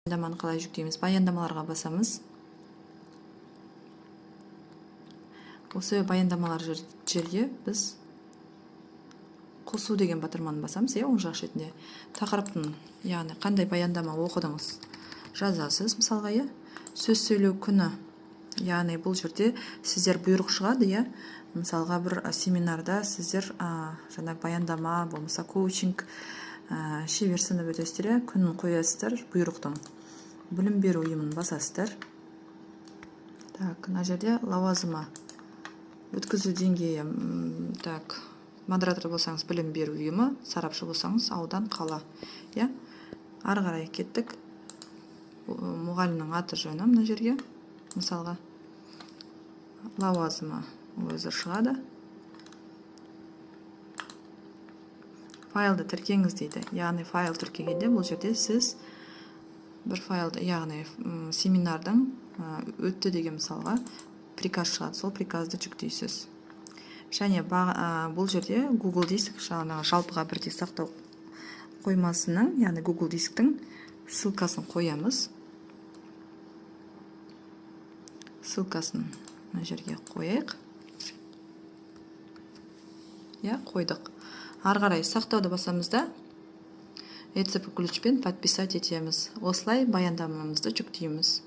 Баяндаманы қалай жүктейміз? Баяндамаларға басамыз. Осы баяндамалар жерге біз қосу деген батырманы басамыз, оң жақ шетінде. Тақырыптың, яғни қандай баяндама оқыдыңыз жазасыз, мысалға, сөз сөйлеу күні. Яғни бұл жерде сіздер бұйрық шығады, мысалға бір семинарда сіздер жаңа баяндама, болмаса коучинг, шебер сынып өтесіздер, күнін қоясыздар, бұйрықтың. Білім беру ұйымын басасыздар. Так, мына жерде лауазымы, өткізу деңгейі, так, модератор болсаңыз білім беру ұйымы, сарапшы болсаңыз аудан, қала. Ары қарай кеттік. Мұғалімнің аты жөні мына жерге, мысалға, лауазымы өзі шығады. Файлды тіркеңіз дейді. Яғни файл тіркегенде бұл жерде сіз бір файлды, яғни семинардың өтті деген мысалға приказ шығады. Сол приказды жүктейсіз. Және бұл жерде Google диск, жалпыға бірдей сақтау қоймасының, яғни Google дисктің ссылкасын қоямыз. Ссылкасын мына жерге қойайық. Қойдық. Ары қарай сақтауды басамызда ECP ключпен подписать етеміз. Осылай баяндамамызды жүктейміз.